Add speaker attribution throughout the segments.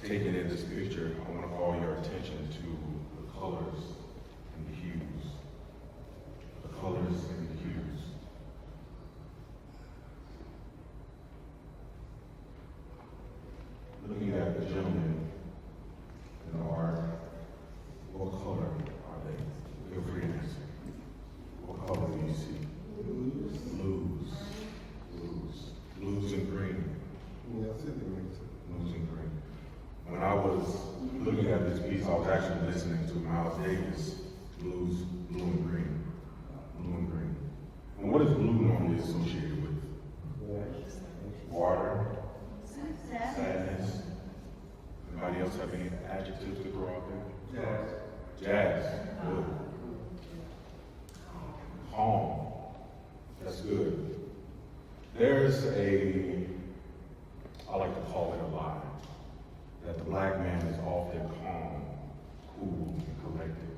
Speaker 1: taking in this picture, I want to call your attention to the colors and the hues. The colors and the hues. Looking at the gentleman in the art, what color are they? Feel free to answer. What color do you see? Blues. Blues. Blues. Blues and green.
Speaker 2: Yeah, I see the green too.
Speaker 1: Blues and green. When I was looking at this piece, I was actually listening to Miles Davis, Blues, Blue and Green. Blue and green. And what is blue normally associated with? Water. Sadness. Anybody else have any adjectives to throw out there?
Speaker 2: Jazz.
Speaker 1: Jazz. Good. Calm. That's good. There's I like to call it a lie, that the black man is often calm, cool, and collected.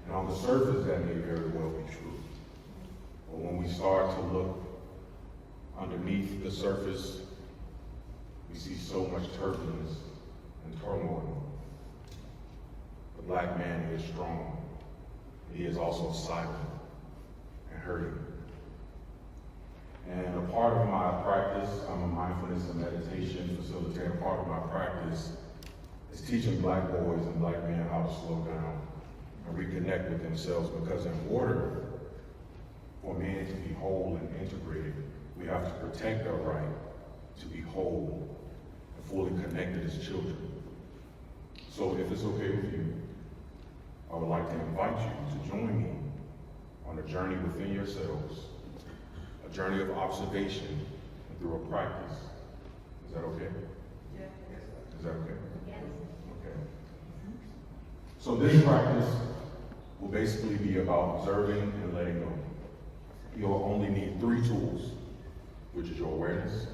Speaker 1: And on the surface, that may very well be true. But when we start to look underneath the surface, we see so much turbulence and turmoil. The black man is strong. He is also silent and hurting. And a part of my practice, I'm a mindfulness and meditation facilitator. Part of my practice is teaching black boys and black men how to slow down and reconnect with themselves, because in order for men to be whole and integrated, we have to protect our right to be whole and fully connected as children. So if it's okay with you, I would like to invite you to join me on a journey within yourselves, a journey of observation and through a practice. Is that okay?
Speaker 3: Yeah.
Speaker 1: Is that okay?
Speaker 3: Yes.
Speaker 1: Okay. So this practice will basically be about observing and letting go. You'll only need 3 tools, which is your awareness,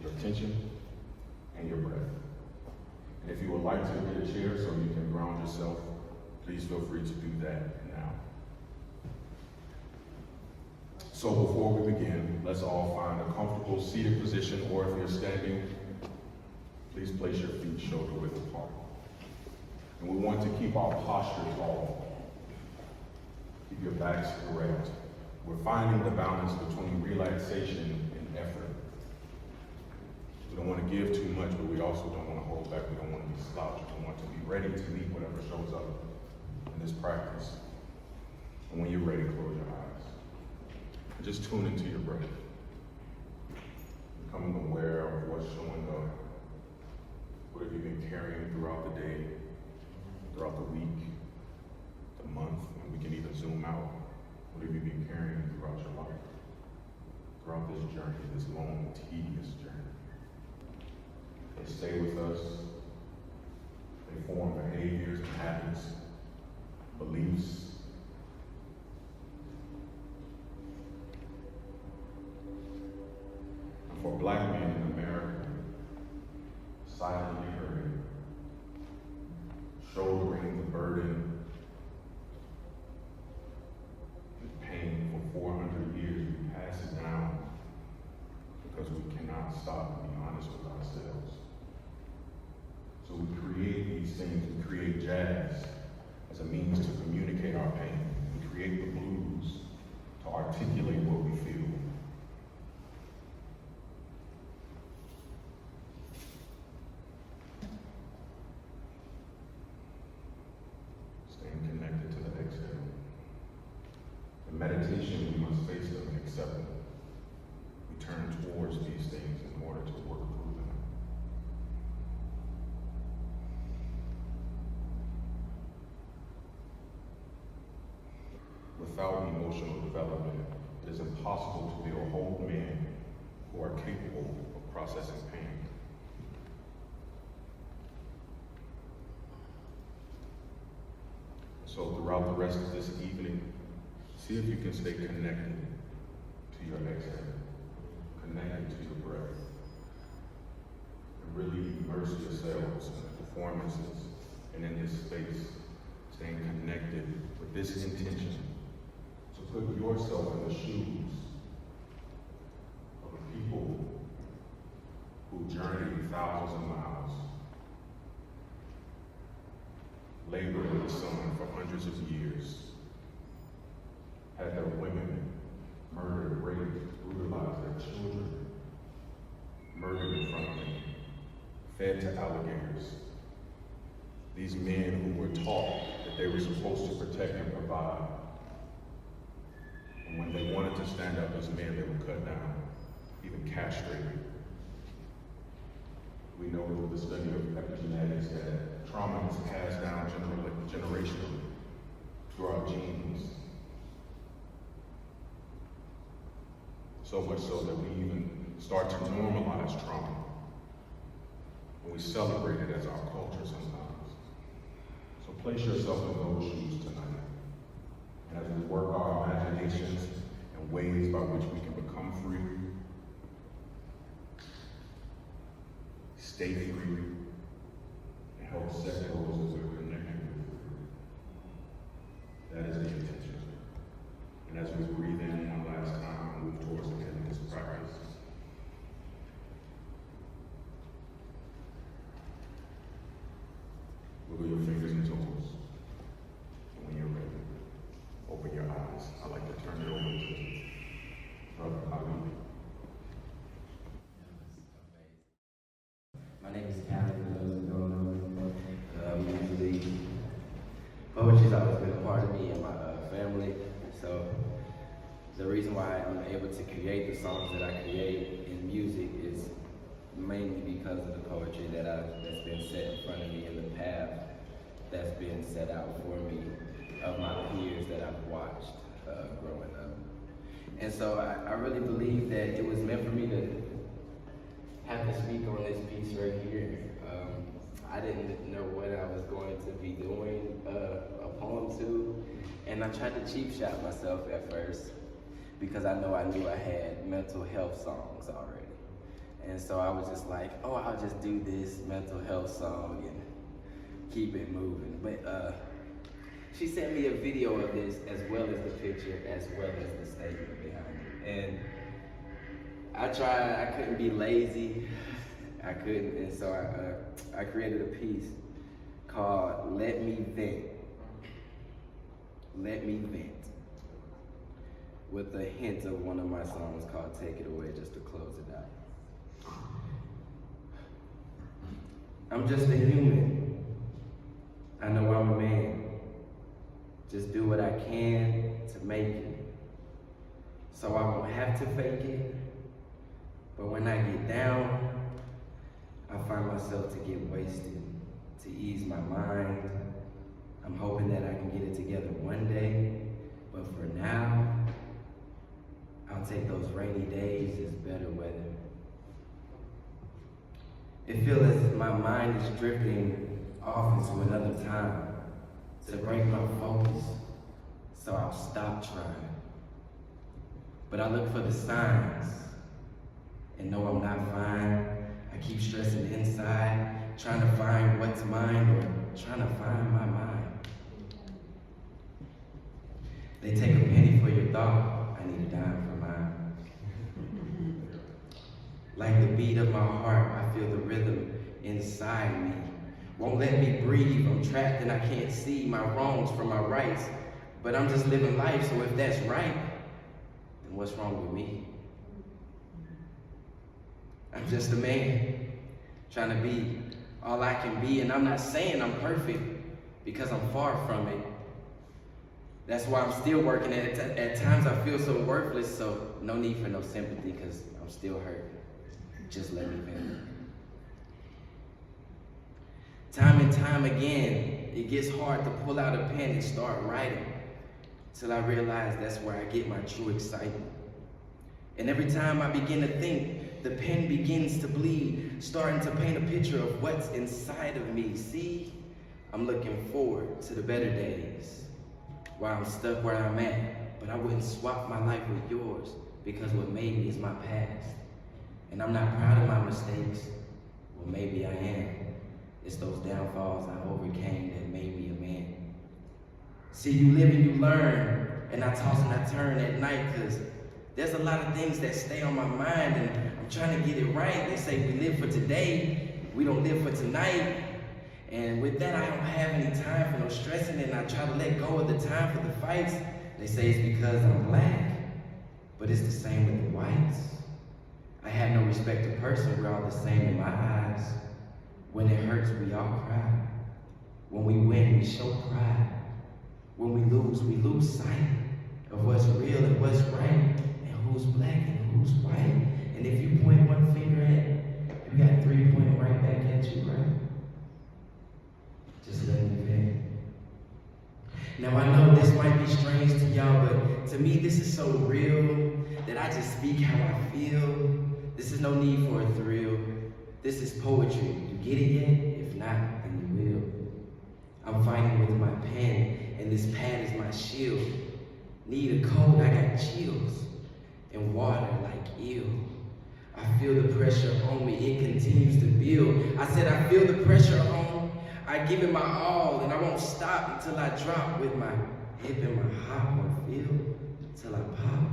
Speaker 1: your attention, and your breath. And if you would like to get a chair so you can ground yourself, please feel free to do that now. So before we begin, let's all find a comfortable seated position, or if you're standing, please place your feet shoulder width apart. And we want to keep our posture tall. Keep your backs erect. We're finding the balance between relaxation and effort. We don't want to give too much, but we also don't want to hold back. We don't want to be slouched. We want to be ready to meet whatever shows up in this practice. And when you're ready, close your eyes. And just tune into your breath. Becoming aware of what's showing up. What have you been carrying throughout the day, throughout the week, the month, and we can even zoom out. What have you been carrying throughout your life? Throughout this journey, this long, tedious journey. They stay with us. They form behaviors and habits, beliefs. And for black men in America, silently hurting, shouldering the burden and pain for 400 years, we pass it down because we cannot stop and be honest with ourselves. So we create these things. We create jazz as a means to communicate our pain. We create the blues to articulate what we feel. Staying connected to the exhale. In meditation, we must face them and accept them. We turn towards these things in order to work through them. Without emotional development, it is impossible to be a whole man who are capable of processing pain. So throughout the rest of this evening, see if you can stay connected to your exhale, connected to your breath, and really immerse yourselves in the performances and in this space, staying connected with this intention to put yourself in the shoes of the people who journeyed thousands of miles labored in the sun for hundreds of years, had their women murdered, raped, brutalized, their children murdered in front of them, fed to alligators. These men who were taught that they were supposed to protect and provide. And when they wanted to stand up as men, they were cut down, even castrated. We know with the study of epigenetics that trauma is passed down generationally through our genes. So much so that we even start to normalize trauma. And we celebrate it as our culture sometimes. So place yourself in those shoes tonight. And as we work our imaginations and ways by which we can become free, stay free, and help set those that we're connected with. That is the intention. And as we breathe in one last time and move towards the end of this practice, wiggle your fingers and toes. And when you're ready, open your eyes. I'd like to turn it over to Brother Ali.
Speaker 3: My name is Calvin, for those who don't know me. Usually, poetry's always been a part of me and my family. So, the reason why I'm able to create the songs that I create in music is mainly because of the poetry that's been set in front of me and the path that's been set out for me of my peers that I've watched growing up. And so I really believe that it was meant for me to have to speak on this piece right here. I didn't know what I was going to be doing a poem to, and I tried to cheap shot myself at first because I knew I had mental health songs already. And so I was just like, oh, I'll just do this mental health song and keep it moving. But she sent me a video of this as well as the picture, as well as the statement behind it. And I tried, I couldn't be lazy. I couldn't, and so I created a piece called Let Me Vent. Let Me Vent. With a hint of one of my songs called Take It Away, just to close it out. I'm just a human. I know I'm a man. Just do what I can to make it. So I won't have to fake it. But when I get down, I find myself to get wasted, to ease my mind. I'm hoping that I can get it together one day, but for now, I'll take those rainy days as better weather. It feels as if my mind is drifting off into another time to break my focus, so I'll stop trying. But I look for the signs and know I'm not fine. I keep stressing inside, trying to find what's mine or trying to find my mind. They take a penny for your thought, I need a dime for mine. Like the beat of my heart, I feel the rhythm inside me. Won't let me breathe, I'm trapped and I can't see my wrongs from my rights. But I'm just living life, so if that's right, then what's wrong with me? I'm just a man, trying to be all I can be, and I'm not saying I'm perfect, because I'm far from it. That's why I'm still working at it. At times I feel so worthless, so no need for no sympathy, because I'm still hurt. Just let me vent. Time and time again, it gets hard to pull out a pen and start writing, till I realize that's where I get my true excitement. And every time I begin to think, the pen begins to bleed, starting to paint a picture of what's inside of me. See, I'm looking forward to the better days, while I'm stuck where I'm at, but I wouldn't swap my life with yours, because what made me is my past. And I'm not proud of my mistakes. Well, maybe I am. It's those downfalls I overcame that made me a man. See, you live and you learn, and I toss and I turn at night, because there's a lot of things that stay on my mind, and I'm trying to get it right. They say we live for today, we don't live for tonight. And with that, I don't have any time for no stressing, and I try to let go of the time for the fights. They say it's because I'm black, but it's the same with the whites. I have no respect to person, we're all the same in my eyes. When it hurts, we all cry. When we win, we show pride. When we lose sight of what's real and what's right, and who's black and who's white. And if you point one finger at, you got 3 pointing right back at you, right? Just let me vent. Now I know this might be strange to y'all, but to me this is so real that I just speak how I feel. This is no need for a thrill. This is poetry. You get it yet? If not, then you will. I'm fighting with my pen, and this pad is my shield. Need a cold, I got chills. And water like ill. I feel the pressure on me, it continues to build. I said I feel the pressure on. I give it my all, and I won't stop until I drop with my hip in my hop on field. Till I pop.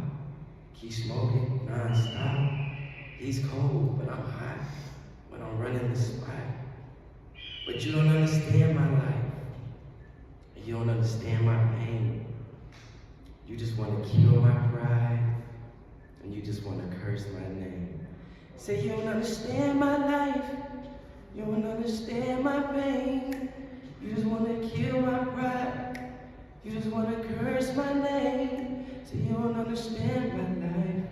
Speaker 3: Keep smoking non-stop. He's cold, but I'm hot when I'm running the spot. But you don't understand my life. And you don't understand my pain. You just want to kill my pride. And you just want to curse my name. Say you don't understand my life. You don't understand my pain. You just want to kill my pride. You just want to curse my name. Say you don't understand my life.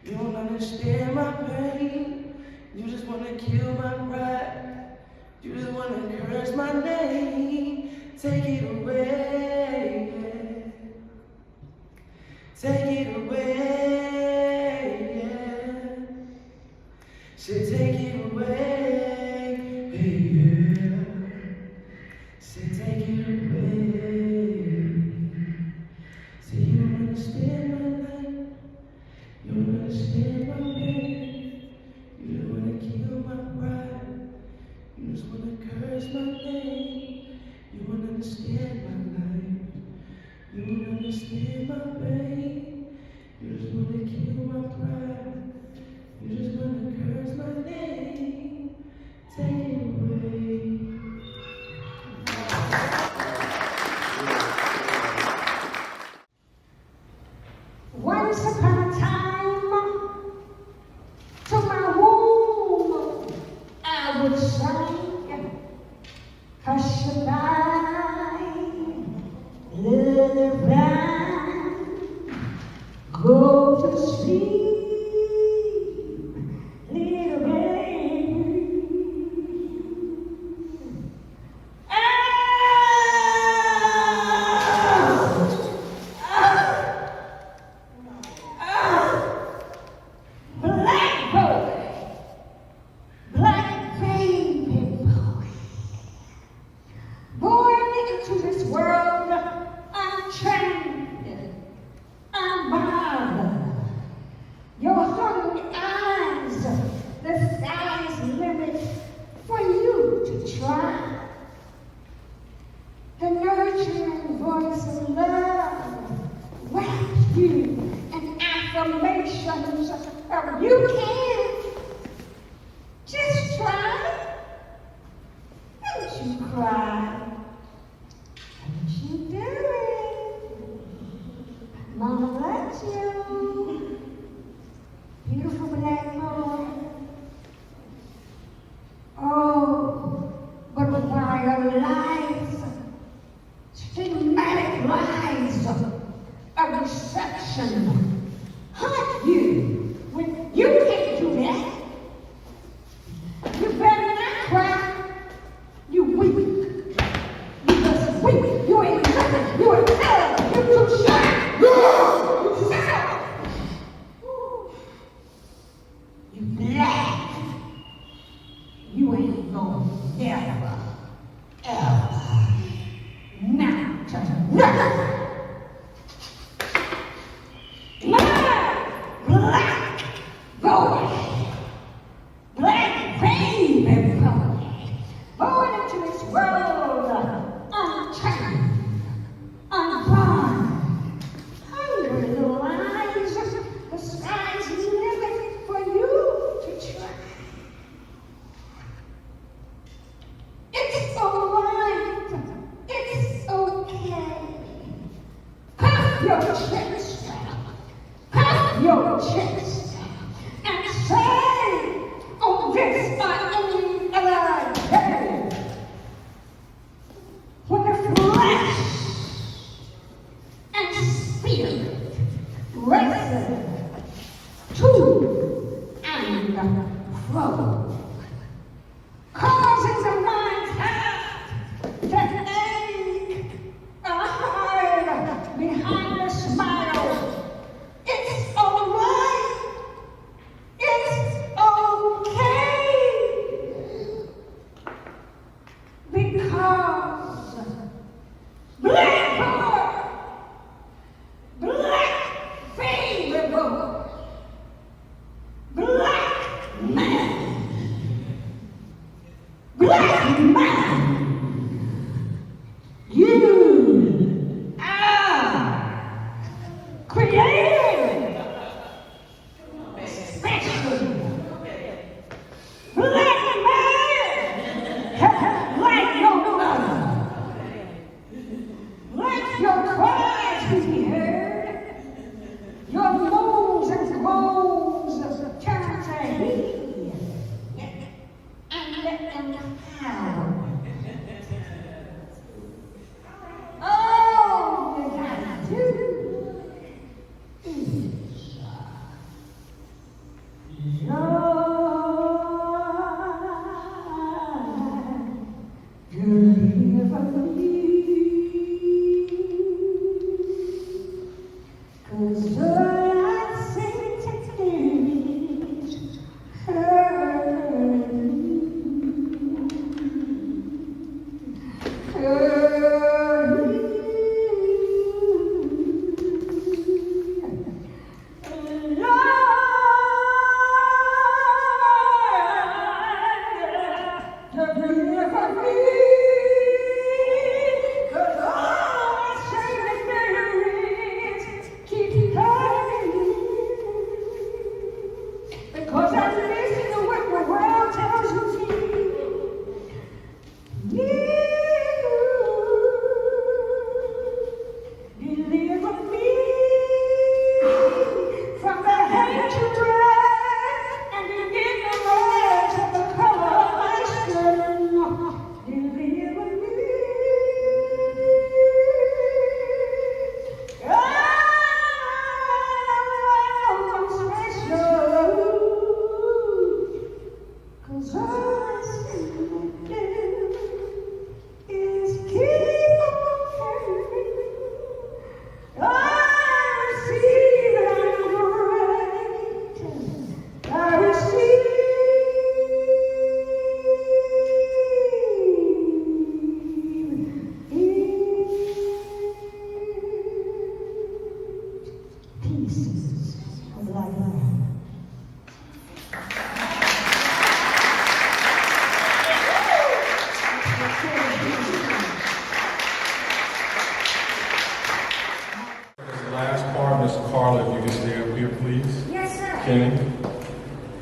Speaker 3: You don't understand my pain. You just want to kill my pride. You just want to curse my name. Take it away. Take it away. Say take it away. Say take it away. Say you don't understand my life. You don't understand my pain. You don't want to kill my pride. You just want to curse my name. You don't understand my life. You don't understand my pain. You just want to kill my pride. You just want to curse my name. Take it away.
Speaker 4: Once upon a time, to my womb I would sing, hush-a-bye, lullaby, go to sleep, little baby. Black boy, black baby boy, born into this world untrained, unbothered. Your hungry eyes, the sky's limit for you to try. The nurturing voice of love wraps you in affirmations of you can. Just try. Don't you cry. Don't you do it. Mama loves you. Beautiful black boy. Oh, but the wild lies, stigmatic lies of deception haunt you when you can't do that. You better not cry. You weak. You just weak. You ain't nothing. You ain't nothing. You too shy. You shy. You black. You ain't gonna never, ever, not never. Black boy, black baby boy, born into this world untrained, unborn, hungry little eyes, the sky's the limit for you to try. This another day when the flesh and spirit wrestle to and fro, causing the mind's head to ache, hide behind the smile. It's alright. It's okay. Because black power, black favorable, black man, you are created special. Black man, like your mother, let your cries be heard, your moans and groans turn to heed, and let them howl. All you gotta do is deliver me, 'cause all I say today is hurt me. Because I listen to what the world tells me. Deliver me from the hatred and the ignorance of the color of my skin. Deliver me. I'm special, 'cause all I see is keep on carrying. I receive and I'm great. I receive pieces of life.
Speaker 1: This last part, Ms. Carla, if you can stay up here, please.
Speaker 4: Yes, sir.
Speaker 1: Kenny.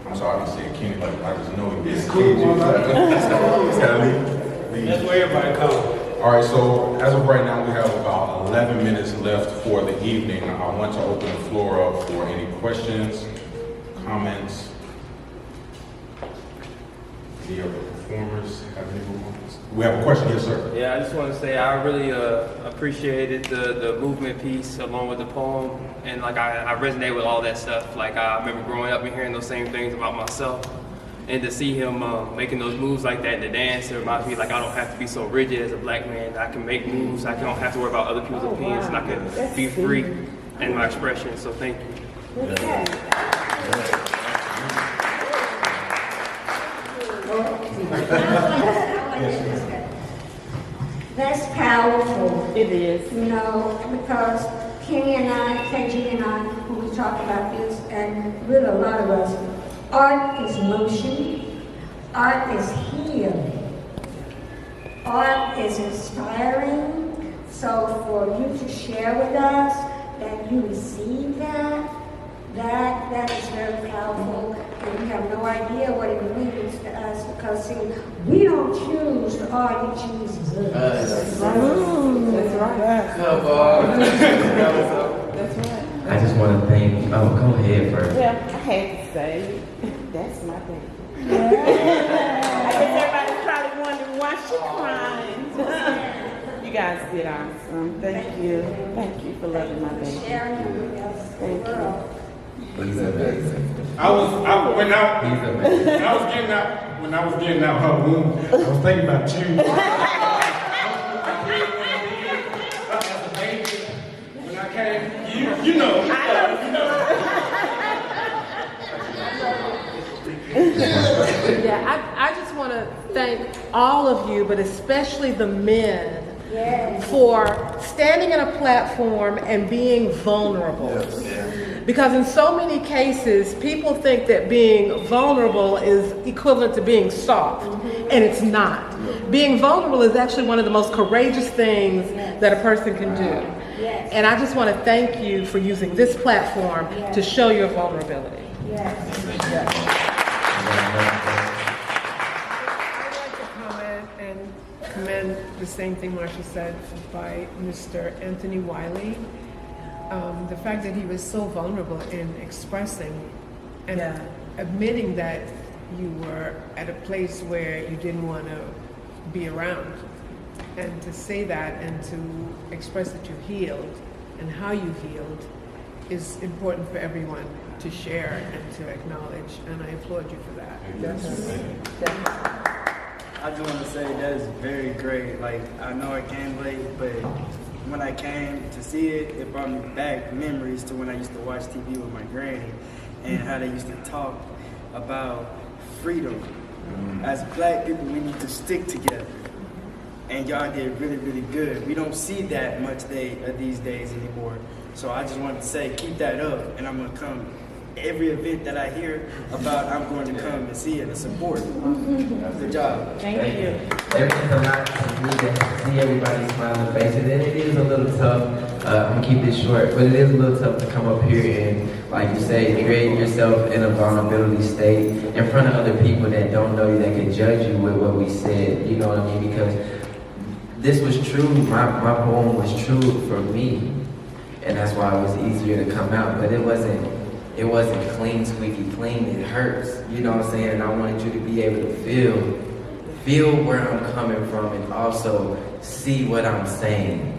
Speaker 1: I'm sorry, I didn't say Kenny, like I just know he is. Kelly.
Speaker 5: That's where everybody comes.
Speaker 1: All right, so as of right now, we have about 11 minutes left for the evening. I want to open the floor up for any questions, comments. Any other performers have any comments? We have a question, yes, sir.
Speaker 5: Yeah, I just want to say I really appreciated the movement piece along with the poem, and like I resonate with all that stuff. Like I remember growing up and hearing those same things about myself, and to see him making those moves like that in the dance, it reminds me like I don't have to be so rigid as a black man. I can make moves. I don't have to worry about other people's opinions, and I can be free in my expression. So thank you.
Speaker 4: That's powerful.
Speaker 6: It is.
Speaker 4: You know, because Kenny and I, KG and I, when we talk about this, and really a lot of us, art is motion, art is healing, art is inspiring. So for you to share with us that you receive that is very powerful, and you have no idea what it means to us, because see, we don't choose the art, he chooses us.
Speaker 6: That's right.
Speaker 3: Come on.
Speaker 6: That's right.
Speaker 3: I just want to thank, oh, go ahead first.
Speaker 6: Well, I had to say, That's my baby. I guess everybody's probably wondering why she crying. You guys did awesome. Thank you. Thank you for loving my baby. Thank you.
Speaker 3: He's amazing.
Speaker 7: When I was getting out her womb, I was thinking about you. As a baby, when I came, you know.
Speaker 8: Yeah, I just want to thank all of you, but especially the men, for standing in a platform and being vulnerable. Because in so many cases, people think that being vulnerable is equivalent to being soft, and it's not. Being vulnerable is actually one of the most courageous things that a person can do. And I just want to thank you for using this platform to show your vulnerability.
Speaker 9: I'd like to comment and commend the same thing Marsha said by Mr. Anthony Wiley. The fact that he was so vulnerable in expressing and admitting that you were at a place where you didn't want to be around. And to say that and to express that you healed and how you healed is important for everyone to share and to acknowledge, and I applaud you for that.
Speaker 10: I just want to say that is very great. Like, I know I came late, but when I came to see it, it brought me back memories to when I used to watch TV with my granny and how they used to talk about freedom. As black people, we need to stick together. And y'all did really, really good. We don't see that much these days anymore. So I just wanted to say, keep that up, and I'm going to come. Every event that I hear about, I'm going to come and see it and support. Good job.
Speaker 6: Thank you.
Speaker 3: There is a lot to me to see everybody's smiling faces, and it is a little tough. I'm gonna keep this short, but it is a little tough to come up here and, like you say, create yourself in a vulnerability state in front of other people that don't know you, that can judge you with what we said. You know what I mean? Because this was true. My poem was true for me, and that's why it was easier to come out. But it wasn't clean, squeaky clean. It hurts. You know what I'm saying? And I wanted you to be able to feel where I'm coming from, and also see what I'm saying.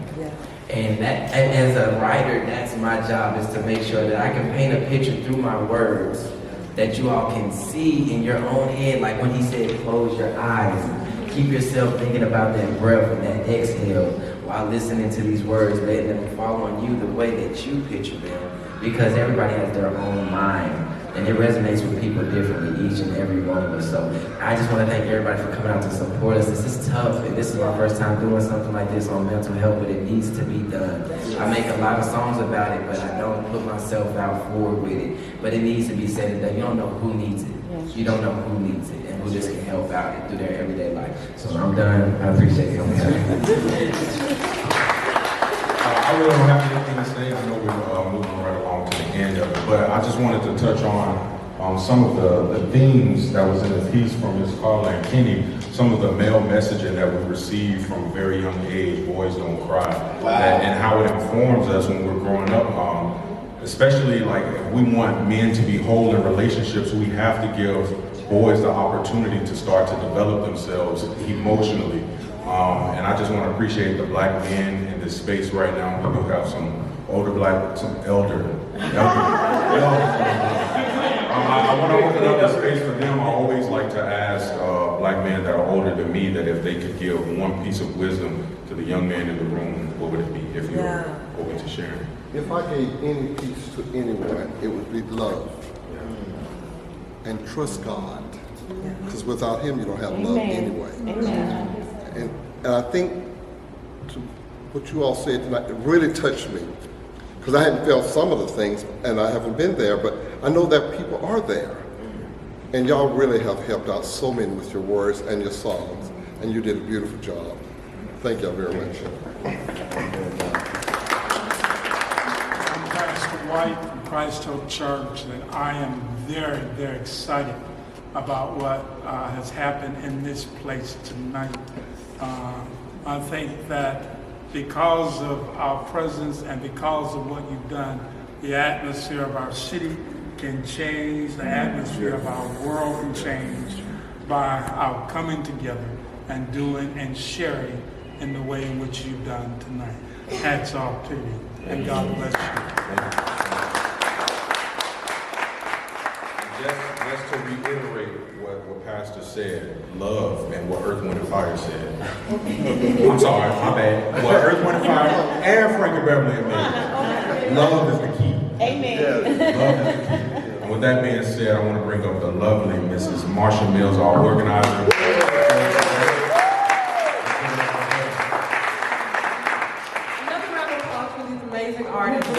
Speaker 3: And that, as a writer, that's my job, is to make sure that I can paint a picture through my words that you all can see in your own head. Like when he said, close your eyes. Keep yourself thinking about that breath and that exhale while listening to these words, letting them fall on you the way that you picture them. Because everybody has their own mind, and it resonates with people differently, each and every one of us. So I just want to thank everybody for coming out to support us. This is tough, and this is my first time doing something like this on mental health, but it needs to be done. I make a lot of songs about it, but I don't put myself out forward with it. But it needs to be said and done. You don't know who needs it. You don't know who needs it, and who just can help out through their everyday life. So I'm done. I appreciate you coming out.
Speaker 1: I really don't have anything to say. I know we're moving right along to the end of it, but I just wanted to touch on some of the themes that was in the piece from Ms. Carla and Kenny, some of the male messaging that we receive from a very young age, boys don't cry, and how it informs us when we're growing up. Especially like if we want men to be whole in relationships, we have to give boys the opportunity to start to develop themselves emotionally. And I just want to appreciate the black men in this space right now. We do have some elder. I want to open up the space for them. I always like to ask black men that are older than me that if they could give one piece of wisdom to the young man in the room, what would it be, if you're open to sharing?
Speaker 2: If I gave any piece to anyone, it would be love. And trust God. Because without Him, you don't have love anyway. And I think what you all said tonight, it really touched me. Because I hadn't felt some of the things, and I haven't been there, but I know that people are there. And y'all really have helped out so many with your words and your songs. And you did a beautiful job. Thank y'all very much.
Speaker 7: White from Christ Hope Church, and I am very, very excited about what has happened in this place tonight. I think that because of our presence and because of what you've done, the atmosphere of our city can change, the atmosphere of our world can change by our coming together and doing and sharing in the way in which you've done tonight. Hats off to you, and God bless you.
Speaker 1: Just to reiterate what Pastor said, love, and what Earth, Wind, and Fire said. I'm sorry, my bad. What Earth, Wind, and Fire and Frankie Beverly and me. Love is the key.
Speaker 6: Amen.
Speaker 1: Love is the key. And with that being said, I want to bring up the lovely Mrs. Marsha Mills, our organizer.
Speaker 8: Another round of applause for these amazing artists.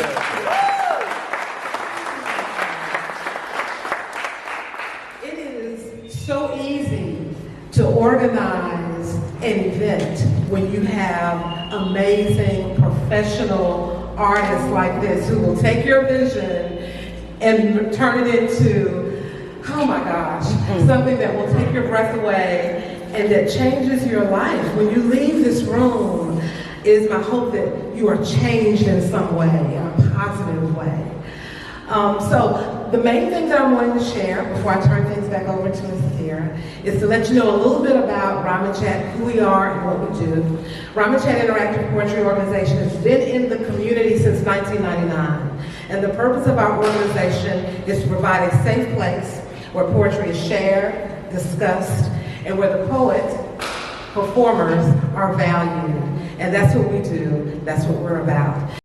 Speaker 8: It is so easy to organize an event when you have amazing professional artists like this who will take your vision and turn it into, oh my gosh, something that will take your breath away and that changes your life. When you leave this room, it is my hope that you are changed in some way, in a positive way. So the main thing that I'm wanting to share before I turn things back over to Ms. Sierra is to let you know a little bit about Ramachat, who we are and what we do. Ramachat Interactive Poetry Organization has been in the community since 1999. And the purpose of our organization is to provide a safe place where poetry is shared, discussed, and where the poets, performers, are valued. And that's what we do. That's what we're about.